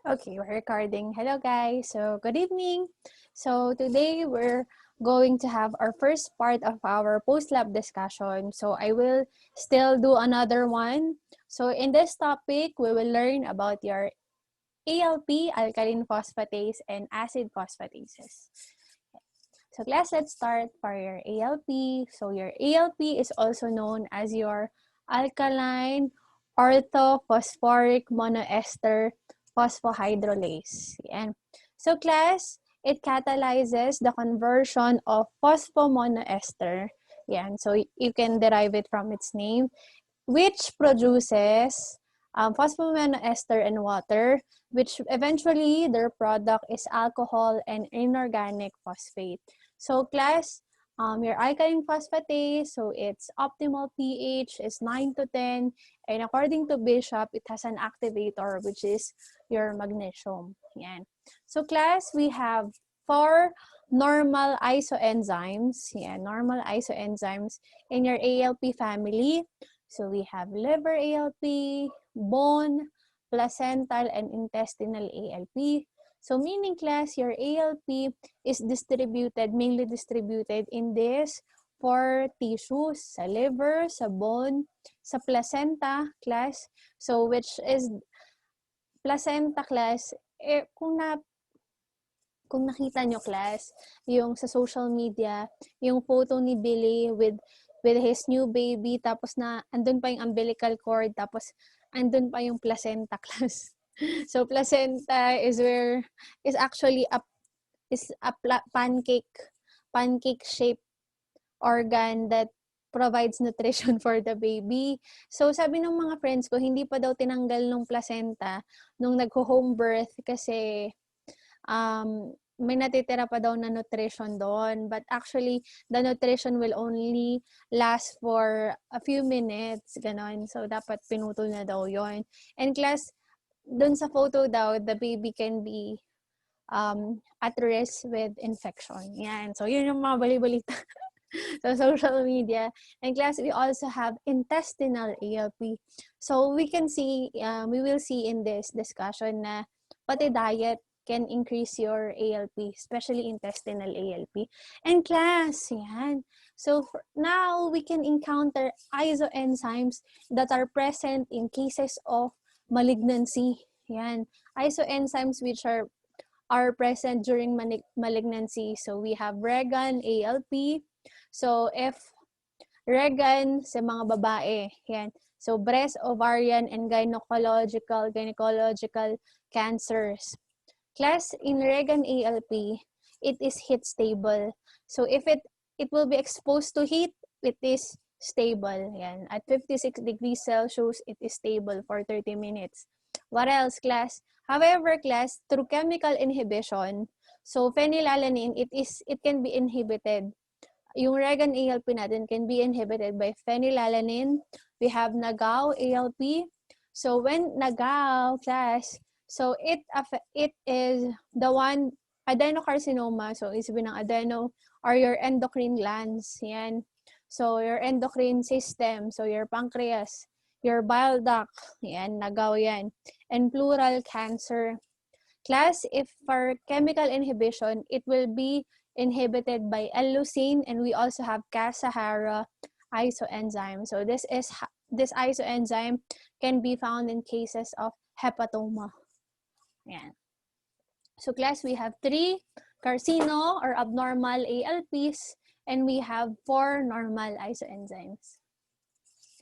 Okay, we're recording. Hello guys. So, good evening. So, today we're going to have our first part of our post-lab discussion. So, I will still do another one. So, in this topic, we will learn about your ALP, alkaline phosphatase, and acid phosphatases. So, class, let's start for your ALP. So, your ALP is also known as your alkaline orthophosphoric monoester phosphohydrolase. Yan. So, class, it catalyzes the conversion of phosphomonoester. Yan. So, you can derive it from its name, which produces phosphomonoester and water, which eventually their product is alcohol and inorganic phosphate. So class, your alkaline phosphatase, so its optimal pH is 9 to 10, and according to Bishop, it has an activator, which is your magnesium. Yan. So class, we have 4 normal isoenzymes, normal isoenzymes in your ALP family. So we have liver ALP, bone, placental, and intestinal ALP. So meaning class, your ALP is mainly distributed in these 4 tissues, sa liver, sa bone, sa placenta class. So which is placenta class, kung nakita nyo class, yung sa social media, yung photo ni Billy with his new baby, tapos na andun pa yung umbilical cord, tapos andun pa yung placenta class. So placenta is actually a pancake shaped organ that provides nutrition for the baby. So sabi ng mga friends ko, hindi pa daw tinanggal nung placenta nung nagho-home birth kasi may natitira pa daw na nutrition doon. But actually, the nutrition will only last for a few minutes, ganon. So, dapat pinutol na daw yon. And class, doon sa photo daw, the baby can be at risk with infection. Yan. So, yun yung mga bali-balita sa social media. And class, we also have intestinal ALP. So, we will see in this discussion na pati diet can increase your ALP, especially intestinal ALP. And class, yan. So now we can encounter isoenzymes that are present in cases of malignancy. Yan. Isoenzymes which are present during malignancy. So we have Regan ALP. So if Regan sa mga babae, yan. So breast, ovarian, and gynecological cancers. Class, in Regan ALP, it is heat stable. So if it will be exposed to heat, it is stable. Yan. At 56 degrees Celsius, it is stable for 30 minutes. What else, class? However, class, through chemical inhibition, so phenylalanine, it can be inhibited. Yung Regan ALP natin can be inhibited by phenylalanine. We have Nagao ALP. So when Nagao, class, so it is the one, adenocarcinoma, so isipin ng adeno, or your endocrine glands, yan. So your endocrine system, so your pancreas, your bile duct, yan, Nagao yan. And pleural cancer. Class, if for chemical inhibition, it will be inhibited by L-leucine, and we also have Cas-Sahara isoenzyme. So this isoenzyme can be found in cases of hepatoma. Yan. So class, we have 3 carcino or abnormal ALPs, and we have 4 normal isoenzymes.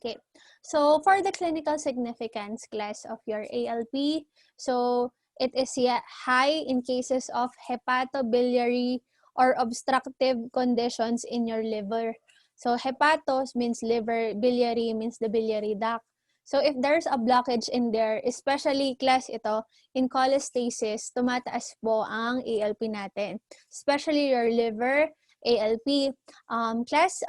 Okay, so for the clinical significance, class, of your ALP, so it is high in cases of hepatobiliary or obstructive conditions in your liver. So hepatos means liver, biliary means the biliary duct. So if there's a blockage in there, especially class ito, in cholestasis, tumataas po ang ALP natin. Especially your liver, ALP. Class,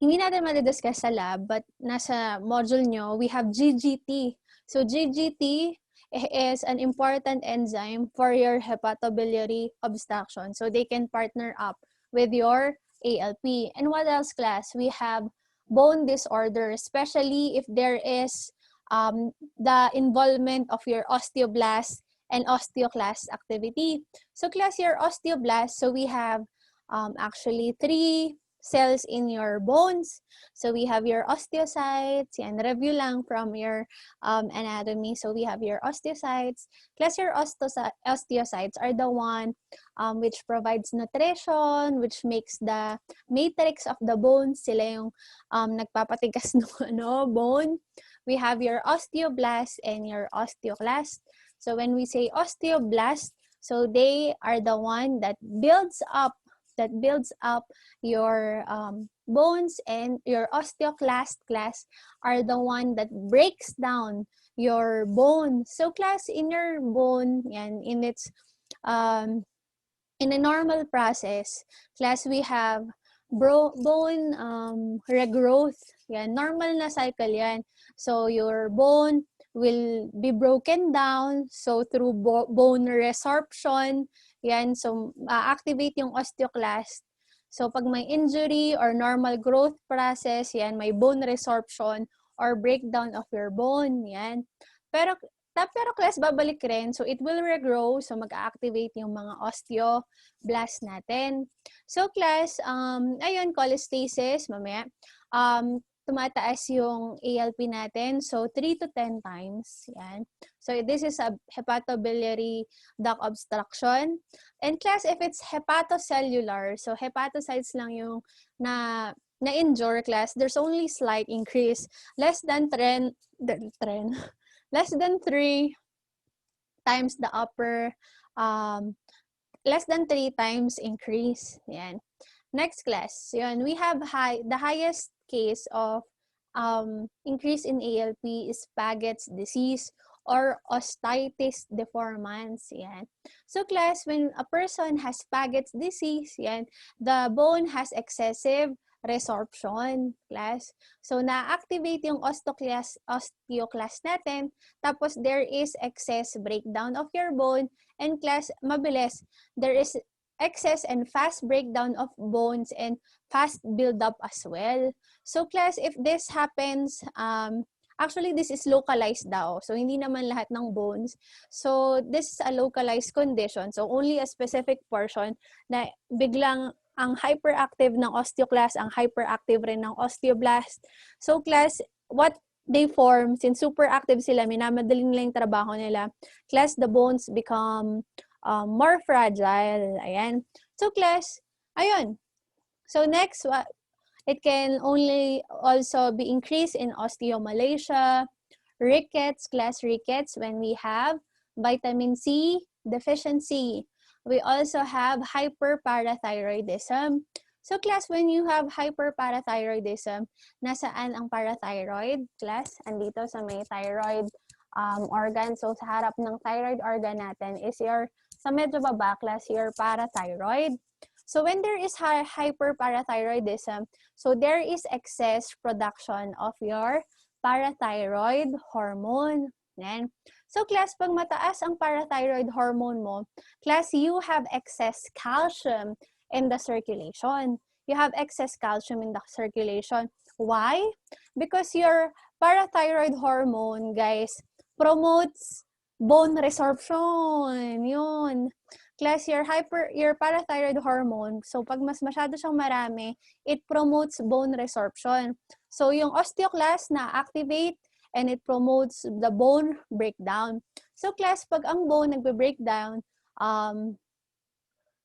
hindi natin madidiscuss sa lab, but nasa module nyo, we have GGT. So GGT is an important enzyme for your hepatobiliary obstruction. So they can partner up with your ALP. And what else, class? We have bone disorder, especially if there is the involvement of your osteoblast and osteoclast activity. So class, your osteoblast, so we have actually 3 cells in your bones. So we have your osteocytes, and review lang from your anatomy. So we have your osteocytes. Class, your osteocytes are the one which provides nutrition, which makes the matrix of the bones. Sila yung nagpapatigas ng bone. We have your osteoblast and your osteoclast. So when we say osteoblast, so they are the one that builds up your bones, and your osteoclast class are the one that breaks down your bone. So class, in your bone, yan, in its in a normal process, class, we have bone regrowth. Yan, normal na cycle yan. So your bone will be broken down. So through bone resorption, yan, so activate yung osteoclast. So pag may injury or normal growth process, yan, may bone resorption or breakdown of your bone, yan. Pero class, babalik rin. So it will regrow. So mag-activate yung mga osteoblast natin. So class, ayun, cholestasis, mamaya. Tumataas yung ALP natin. So 3 to 10 times. Yan. So this is a hepatobiliary duct obstruction. And class, if it's hepatocellular, so hepatocytes lang yung na-injure, class, there's only slight increase. Less than 3 times the upper, less than 3 times increase. Yan. Next class, yun, we have the highest case of increase in ALP is Paget's disease or osteitis deformans. Yan. So class, when a person has Paget's disease, yan, the bone has excessive resorption, class. So na-activate yung osteoclast natin, tapos there is excess breakdown of your bone, and class, mabilis, there is excess and fast breakdown of bones and fast build-up as well. So class, if this happens, actually this is localized daw. So hindi naman lahat ng bones. So this is a localized condition. So only a specific portion na biglang ang hyperactive ng osteoclast, ang hyperactive rin ng osteoblast. So class, what they form, since superactive sila, minamadaling nila yung trabaho nila, class, the bones become more fragile. Ayan. So class, ayun. So next, it can only also be increased in osteomalacia, rickets, class rickets, when we have vitamin C deficiency. We also have hyperparathyroidism. So class, when you have hyperparathyroidism, nasaan ang parathyroid? Class, andito sa may thyroid organ. So sa harap ng thyroid organ natin is sa medyo baba, class, your parathyroid. So when there is hyperparathyroidism, so there is excess production of your parathyroid hormone. Yan. So class, pag mataas ang parathyroid hormone mo, class, you have excess calcium in the circulation. You have excess calcium in the circulation. Why? Because your parathyroid hormone, guys, promotes bone resorption. Yun. Class, your parathyroid hormone, so pag mas masyado siyang marami, it promotes bone resorption. So yung osteoclast na-activate, and it promotes the bone breakdown. So class, pag ang bone nagbe-breakdown,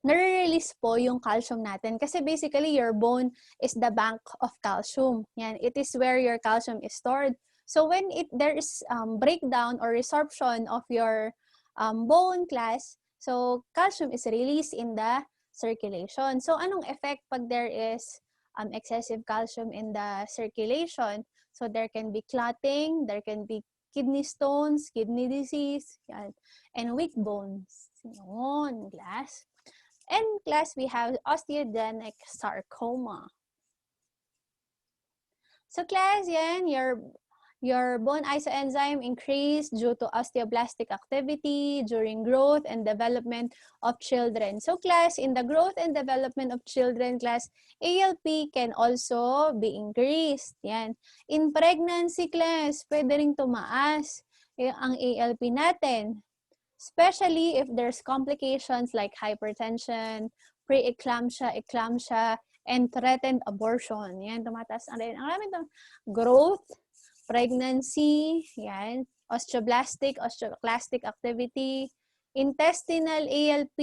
nare-release po yung calcium natin. Kasi basically, your bone is the bank of calcium. Yan, it is where your calcium is stored. So when there is breakdown or resorption of your bone, class, so calcium is released in the circulation. So anong effect pag there is excessive calcium in the circulation? So there can be clotting, there can be kidney stones, kidney disease, yan, and weak bones. Yun, class. And class, we have osteogenic sarcoma. So class, yan, your bone isoenzyme increase due to osteoblastic activity during growth and development of children. So class, in the growth and development of children, class, ALP can also be increased. Yan. In pregnancy, class, pwede ring tumaas ang ALP natin. Especially if there's complications like hypertension, pre-eclampsia, eclampsia, and threatened abortion. Yan, tumataas na rin. Ang raming growth, pregnancy, yan, osteoclastic activity, intestinal ALP,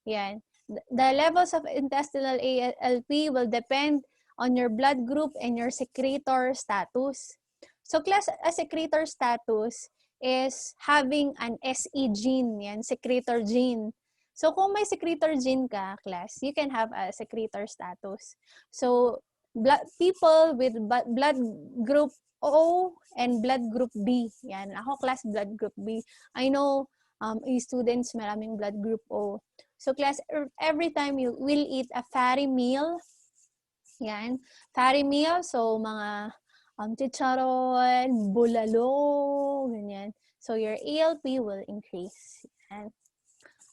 yan. The levels of intestinal ALP will depend on your blood group and your secretor status. So class, a secretor status is having an SE gene, yan, secretor gene. So kung may secretor gene ka, class, you can have a secretor status. So people with blood group O and blood group B. Yan, ako class blood group B. I know students maraming blood group O. So class, every time you will eat a fatty meal, yan, fatty meal, so mga chicharon, bulalo, ganyan. So your ALP will increase. Yan.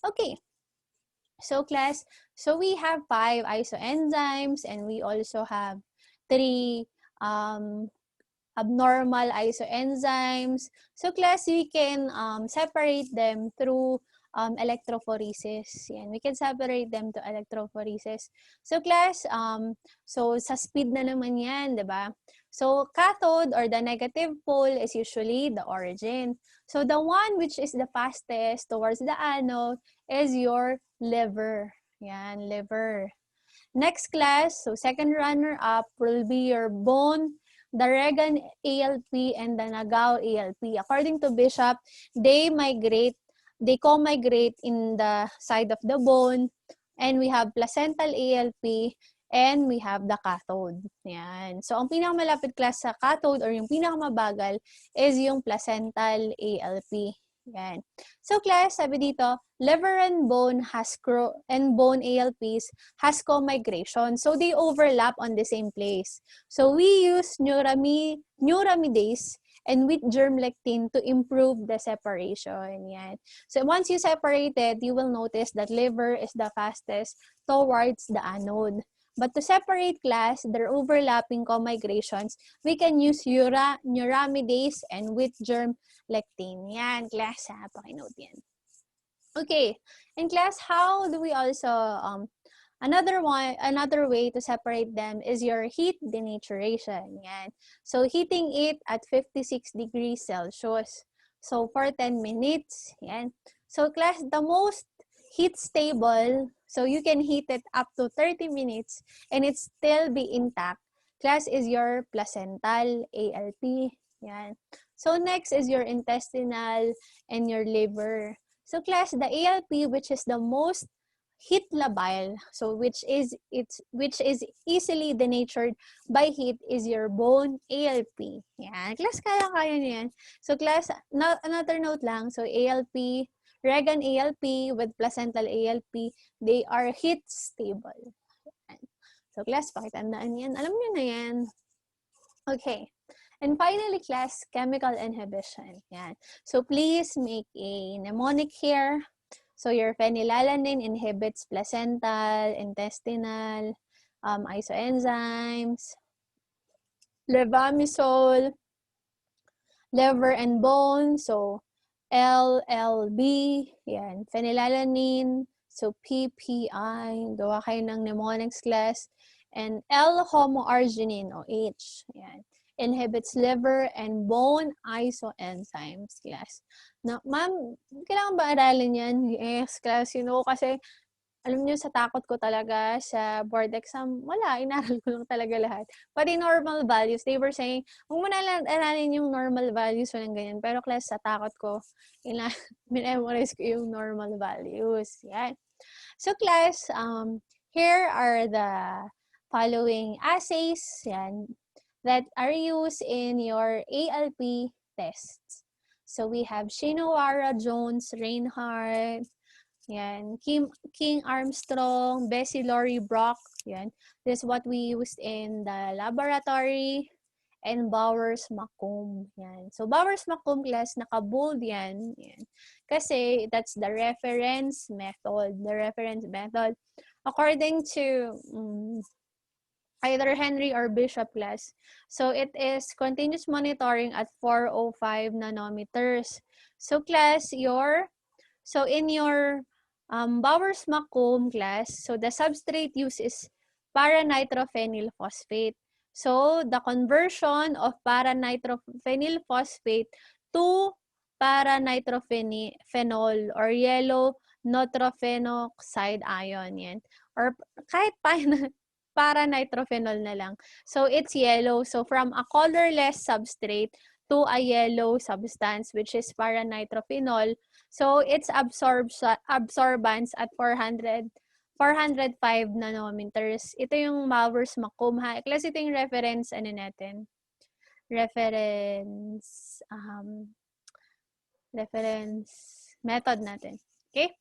Okay. So class, so we have 5 isoenzymes and we also have 3 abnormal isoenzymes. So class, we can separate them through electrophoresis. Yan. We can separate them to electrophoresis. So class, so sa speed na naman yan, di ba? So cathode or the negative pole is usually the origin. So the one which is the fastest towards the anode is your liver. Yan, liver. Next class, so second runner-up will be your bone, the Regan ALP, and the Nagao ALP. According to Bishop, they co-migrate in the side of the bone, and we have placental ALP, and we have the cathode. Yan. So, ang pinakamalapit class sa cathode or yung pinakamabagal is yung placental ALP. Yan. So, class, sabi dito, liver and bone ALPs has co-migration. So, they overlap on the same place. So, we use neuramidase and with germ lectin to improve the separation. Yan. So, once you separate it, you will notice that liver is the fastest towards the anode. But to separate class, their overlapping co-migrations, we can use neuramidase and with germ lectin. Yan, class ha. Pakinote yan. Okay. In class, how do we also, another way to separate them is your heat denaturation. Yan. So, heating it at 56 degrees Celsius. So, for 10 minutes. Yan. So, class, the most heat stable, so you can heat it up to 30 minutes and it still be intact. Class is your placental ALP. Yan. So next is your intestinal and your liver. So class, the ALP, which is the most heat labile, so which is easily denatured by heat, is your bone ALP. Yan. Class, kaya niyan. So class, another note lang. So ALP, Regan ALP with placental ALP, they are heat stable. So class, pakitandaan yan. Alam nyo na yan. Okay. And finally, class, chemical inhibition. Yan. So please make a mnemonic here. So your phenylalanine inhibits placental, intestinal, isoenzymes, levamisole, liver and bone. So LLB, yan, phenylalanine, so PPI, gawa kayo ng mnemonics class, and L-homoarginine, o H, yan, inhibits liver and bone isoenzymes class. Na, ma'am, kailangan ba aralin yan? Yes, class, kasi alam niyo, sa takot ko talaga sa board exam, wala, inaral ko lang talaga lahat. Pati normal values, they were saying, huwag mo na lang aralin yung normal values, walang ganyan. Pero class, sa takot ko, memorize ko yung normal values. Yan. So class, here are the following assays yan, that are used in your ALP tests. So we have Shinohara, Jones, Reinhardt, yan, King Armstrong, Bessie Laurie Brock. Yan. This is what we used in the laboratory. and Bowers-Macomb. Yan. So, Bowers-Macomb class, naka-bold yan. Yan. Kasi, that's the reference method. The reference method. According to either Henry or Bishop class. So, it is continuous monitoring at 405 nanometers. So, class, in your Bowers-Macomb class, so the substrate used is para-nitrophenyl phosphate. So, the conversion of para-nitrophenyl phosphate to para-nitrophenol or yellow nitrophenoxide ion. Yan. Or kahit para-nitrophenol na lang. So, it's yellow. So, from a colorless substrate to a yellow substance, which is para-nitrophenol. So, its absorbance at 405 nanometers. Ito yung Bowers-Macomb. Class, ito yung reference, reference method natin. Okay?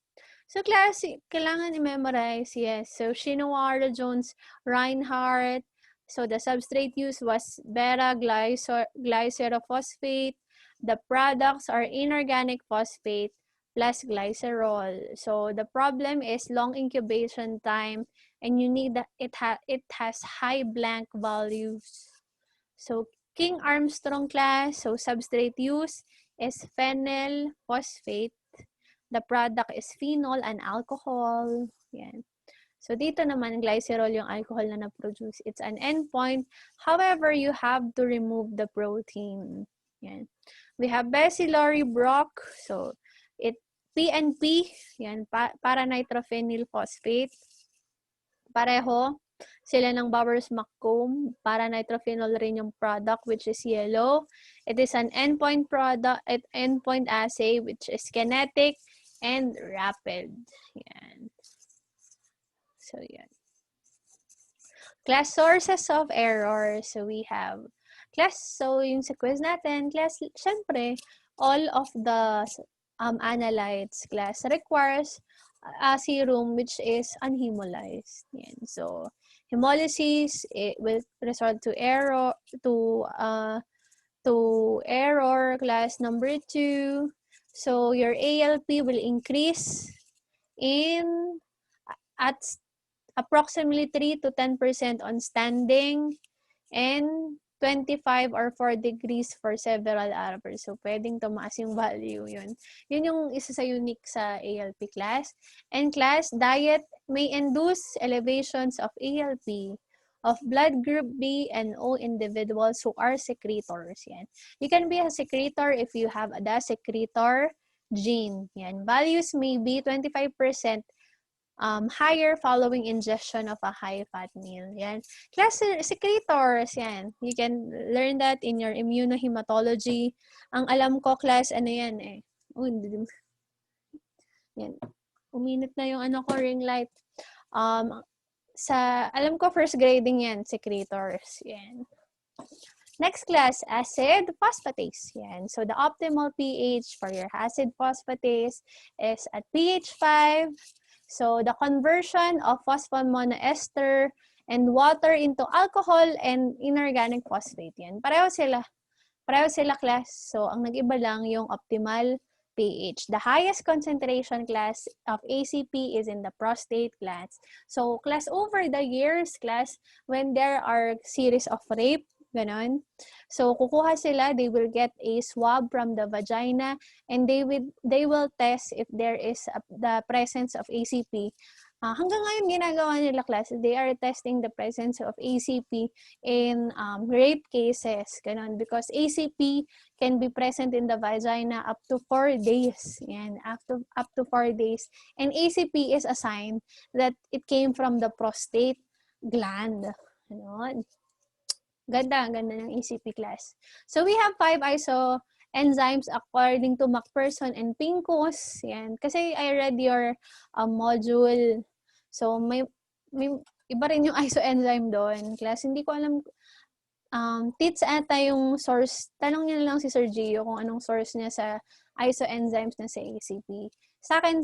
So, class, kailangan i-memorize, yes. So, Shinohara, Jones, Reinhardt. So, the substrate used was beta-glycerophosphate. The products are inorganic phosphate plus glycerol. So, the problem is long incubation time and you need that it has high blank values. So, King Armstrong class, so substrate used is phenyl phosphate. The product is phenol and alcohol. Yan. So, dito naman, glycerol yung alcohol na na-produce. It's an endpoint. However, you have to remove the protein. Yan. We have bacillary Brock. So, PNP. Yan, para-nitrophenyl phosphate. Pareho sila ng Bowers-Macomb. Para-nitrophenol rin yung product, which is yellow. It is an endpoint product, endpoint assay, which is kinetic and rapid. Yan. So, yan. Class sources of error. So, we have class. So, yung sa quiz natin, class, syempre, all of the analytes class requires a serum which is unhemolyzed. Yan. So, hemolysis, it will result to error, to error class number 2. So, your ALP will increase at approximately 3 to 10% on standing and 25 or 4 degrees for several hours. So, pwedeng tumaas yung value yun. Yun yung isa sa unique sa ALP class. And class, diet may induce elevations of ALP of blood group B and O individuals who are secretors. Yan. You can be a secretor if you have the secretor gene. Yan. Values may be 25% higher following ingestion of a high-fat meal. Yan. Class secretors, yan. You can learn that in your immunohematology. Ang alam ko, class, ano yan eh. Yan. Uminit na yung ring light. Alam ko, first grading yan, secretors. Yan. Next class, acid phosphatase. Yan. So, the optimal pH for your acid phosphatase is at pH 5. So, the conversion of phosphomonoester and water into alcohol and inorganic phosphate. Yan. Pareho sila class. So, ang nag-iba lang yung optimal pH. The highest concentration class of ACP is in the prostate class. So, class, over the years, class, when there are series of rape, ganon. So, kukuha sila, they will get a swab from the vagina and they will test if there is the presence of ACP. Hanggang ngayon, ginagawa nila class, they are testing the presence of ACP in rape cases, ganon. Because ACP can be present in the vagina up to 4 days. Yan, up to 4 days. And ACP is a sign that it came from the prostate gland. Ganon. Ganda ng ACP class. So, we have 5 iso enzymes according to McPherson and Pincus. Yan. Kasi I read your module. So, may iba rin yung isoenzyme doon. Class, hindi ko alam. TITS ata yung source. Tanong niyo lang si Sir Gio kung anong source niya sa isoenzymes na sa ACP. Sa akin,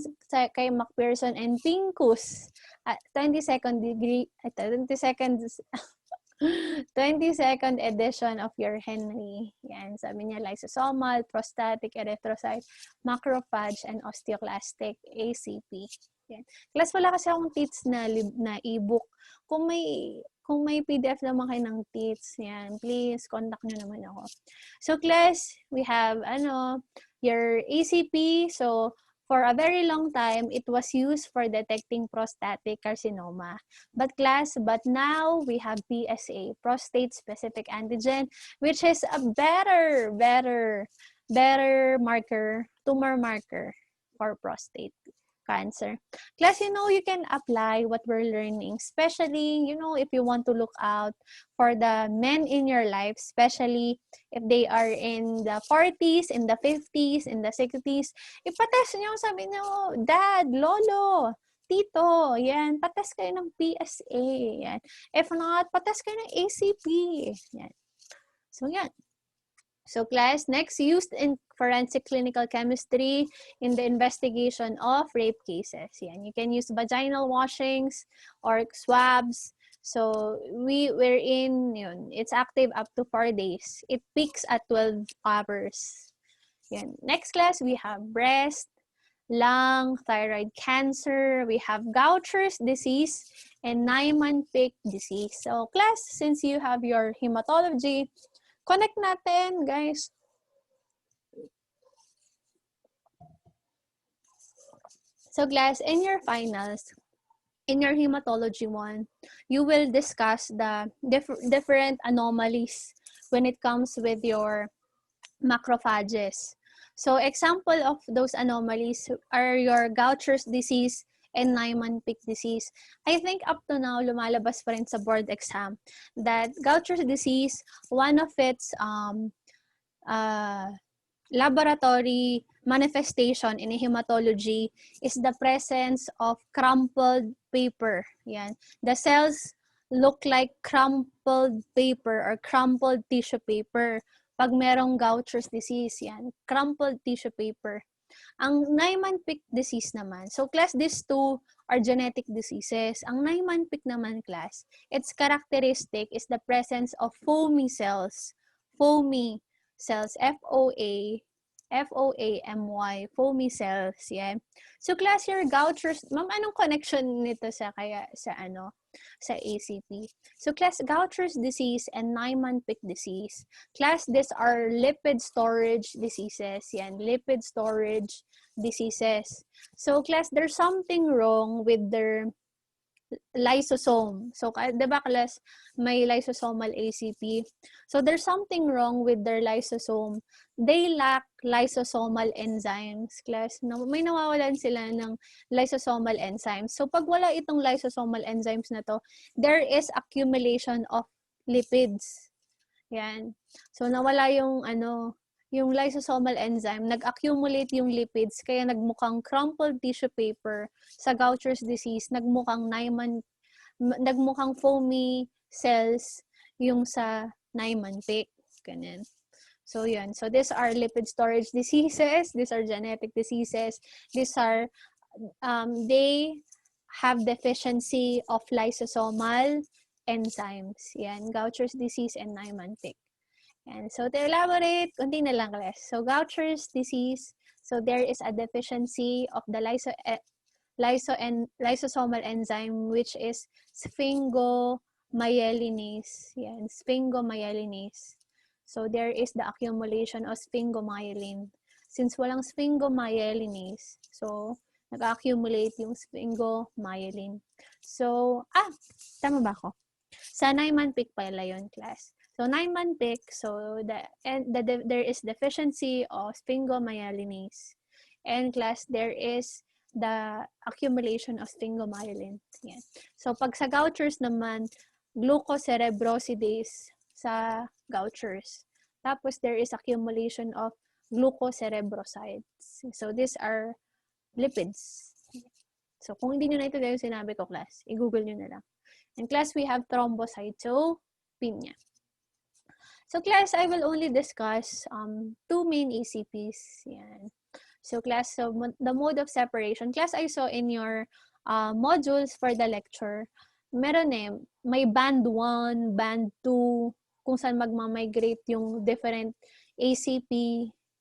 kay McPherson and Pincus, 22nd 22nd edition of your Henry. Yan, sabi niya, lysosomal, prostatic, erythrocyte, macrophage, and osteoclastic, ACP. Yan. Class, wala kasi akong teats na e-book. Kung may PDF naman kayo ng teats, yan, please contact nyo naman ako. So class, we have your ACP. So for a very long time, it was used for detecting prostatic carcinoma. But now we have PSA, prostate-specific antigen, which is a better marker, tumor marker for prostate cancer. Class, you can apply what we're learning, especially, if you want to look out for the men in your life, especially if they are in the 40s, in the 50s, in the 60s. Ipatest nyo, sabi nyo, dad, lolo, tito, yan, patest kayo ng PSA, yan. If not, patest kayo ng ACP, yan. So, yan. So class, next, used in forensic clinical chemistry in the investigation of rape cases. Yan. You can use vaginal washings or swabs. So it's active up to 4 days. It peaks at 12 hours. Yan. Next class, we have breast, lung, thyroid cancer. We have Gaucher's disease and Niemann-Pick disease. So class, since you have your hematology, connect natin, guys. So, class, in your finals, in your hematology one, you will discuss the different anomalies when it comes with your macrophages. So, example of those anomalies are your Gaucher's disease and Niemann-Pick disease. I think up to now, lumalabas pa rin sa board exam that Gaucher's disease, one of its laboratory manifestation in hematology is the presence of crumpled paper. Yan. The cells look like crumpled paper or crumpled tissue paper. Pag merong Gaucher's disease, yan, crumpled tissue paper. Ang Niemann-Pick disease naman, so class, these two are genetic diseases. Ang Niemann-Pick naman, class, its characteristic is the presence of foamy cells. Foamy cells, F-O-A-M-Y, foamy cells, yan. So class, your Gaucher's, ma'am, anong connection nito sa ACP? So class, Gaucher's disease and Niemann-Pick disease. Class, these are lipid storage diseases, yan, lipid storage diseases. So class, there's something wrong with their lysosome. So, diba class, may lysosomal ACP. So, there's something wrong with their lysosome. They lack lysosomal enzymes, class. May nawawalan sila ng lysosomal enzymes. So, pag wala itong lysosomal enzymes na to, there is accumulation of lipids. Yan. So, nawala yung lysosomal enzyme, nag-accumulate yung lipids, kaya nagmukhang crumpled tissue paper. Sa Gaucher's disease, nagmukhang foamy cells yung sa Niemann-Pick. Ganun. So, yun. So, these are lipid storage diseases. These are genetic diseases. These are, they have deficiency of lysosomal enzymes. Yan. Gaucher's disease and Niemann-Pick. And so to elaborate, kunti na lang class. So Gaucher's disease, so there is a deficiency of the lysosomal enzyme, which is sphingomyelinase. Yan, sphingomyelinase. So there is the accumulation of sphingomyelin. Since walang sphingomyelinase, so nag-accumulate yung sphingomyelin. So, tama ba ako? Sa Niemann-Pick pala yun, class. So, Niemann-Pick, so there is deficiency of sphingomyelinase. And class, there is the accumulation of sphingomyelin. Yan. So, pag sa Gaucher's naman, glucocerebrosidase sa Gaucher's. Tapos, there is accumulation of glucocerebrosides. So, these are lipids. So, kung hindi nyo na ito yung sinabi ko, class, i-google nyo na lang. In class, we have thrombocytopenia. So class, I will only discuss two main ACPs. Yan. So class, the mode of separation. Class, I saw in your modules for the lecture meron eh, may band 1, band 2, kung saan magmamigrate yung different ACP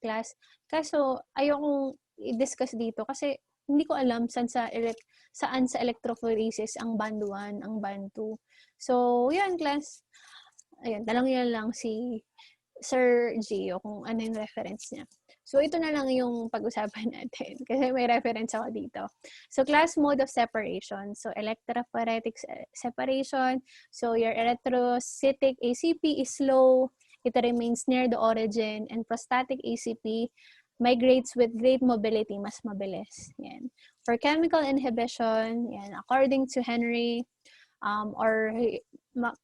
class. Kaso, ayokong i-discuss dito kasi hindi ko alam saan sa electrophoresis ang band 1, ang band 2. So, yun class. Ayun, yan lang si Sir Gio kung ano yung reference niya. So, ito na lang yung pag-usapan natin kasi may reference ako dito. So, class mode of separation. So, electrophoretic separation. So, your erythrocytic ACP is low. It remains near the origin. And prostatic ACP migrates with great mobility, mas mabilis. Yan. For chemical inhibition, yan, according to Henry, or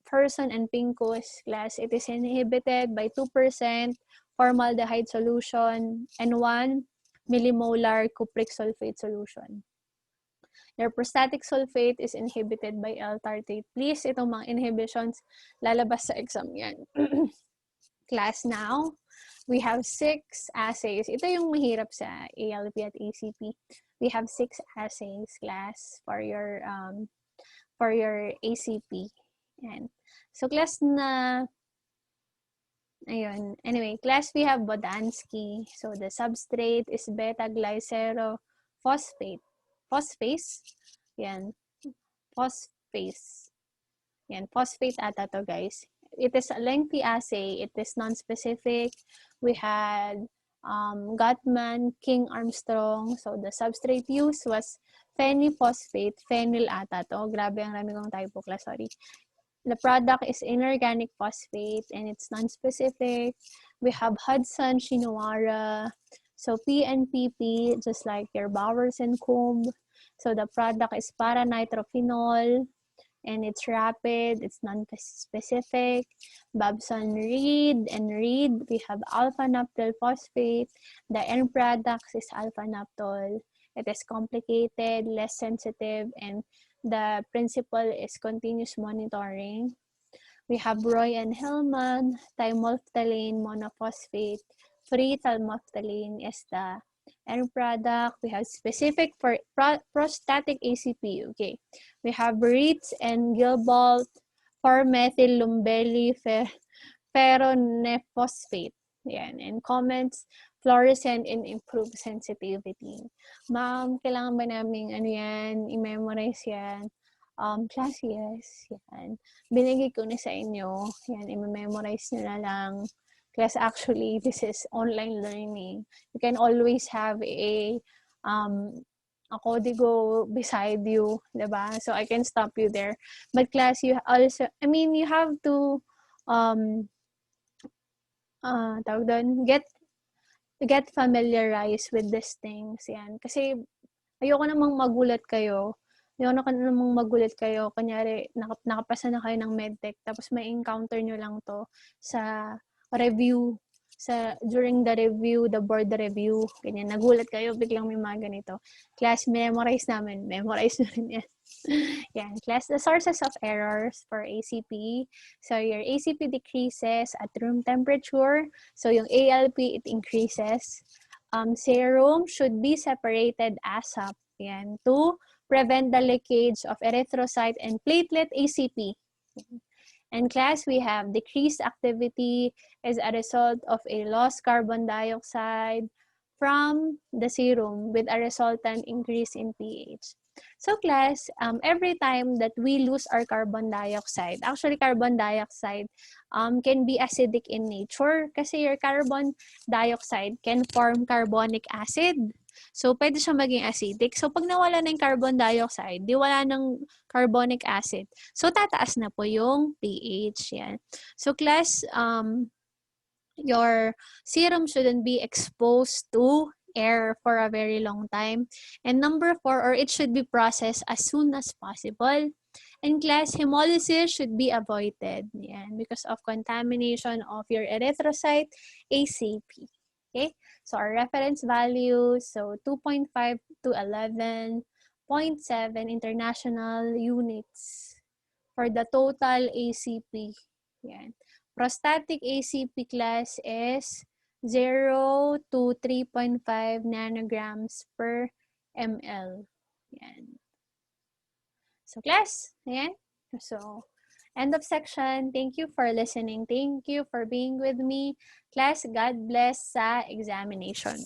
Person and Pincus class, it is inhibited by 2% formaldehyde solution and 1 millimolar cupric sulfate solution. Your prostatic sulfate is inhibited by L-tartrate. Please, itong mga inhibitions, lalabas sa exam yan. Class now, we have 6 assays. Ito yung mahirap sa ALP at ACP. We have 6 assays, class, for your ACP. Yan. So, class na, ayun. Anyway, class we have Bodansky. So, the substrate is beta-glycerophosphate. Phosphase. Yan. Phosphase. Yan. Phosphate ata to, guys. It is a lengthy assay. It is non-specific. We had Gottman, King, Armstrong. So, the substrate used was phosphate. Phenyl ata to. Grabe, ang rami kong typo class. Sorry. The product is inorganic phosphate and it's non-specific. We have Hudson, Shinawara. So P and PP, just like your Bowers and Combe. So the product is para-nitrophenol and it's rapid, it's non-specific. Babson, Reed, and Reed, we have alpha-naphtol phosphate. The end product is alpha-naphtol. It is complicated, less sensitive, and the principle is continuous monitoring. We have Roy and Hellman, thymolphtalane monophosphate, free thymolphtalane is the end product. We have specific for prostatic ACP. Okay. We have Ritz and Gilbalt for methyl lumbelli ferronephosphate. Yan. And comments, fluorescent and improved sensitivity. Ma'am, kailangan ba namin i-memorize yan? Class, yes. Yan. Binigay ko na sa inyo. Yan, i-memorize nyo na lang. Class, actually, this is online learning. You can always have a codigo beside you, diba? So, I can stop you there. But class, you also, you have to tawag doon, get familiarized with these things. Yan. Kasi, ayoko namang magulat kayo. Kunyari, nakapasa na kayo ng medtech, tapos may encounter nyo lang to sa review, during the review, the board review, ganyan, nagulat kayo, biglang may mga ganito. Class, memorize nyo rin yan. Yan, class, the sources of errors for ACP. So, your ACP decreases at room temperature. So, yung ALP, it increases. Serum should be separated ASAP. Yan, to prevent the leakage of erythrocyte and platelet ACP. And class, we have decreased activity as a result of a lost carbon dioxide from the serum with a resultant increase in pH. So class, every time that we lose our carbon dioxide, actually carbon dioxide can be acidic in nature kasi your carbon dioxide can form carbonic acid. So, pwede siya maging acidic. So, pag nawala na yung carbon dioxide, di wala ng carbonic acid. So, tataas na po yung pH. Yan. So, class, your serum shouldn't be exposed to air for a very long time. And number 4, or it should be processed as soon as possible. And class, hemolysis should be avoided. Yan, because of contamination of your erythrocyte ACP. Okay? So, our reference values, so 2.5 to 11.7 international units for the total ACP. Yan. Prostatic ACP class is 0 to 3.5 nanograms per ml. Yan. So, class, ayan. So, end of section. Thank you for listening. Thank you for being with me. Class, God bless sa examination.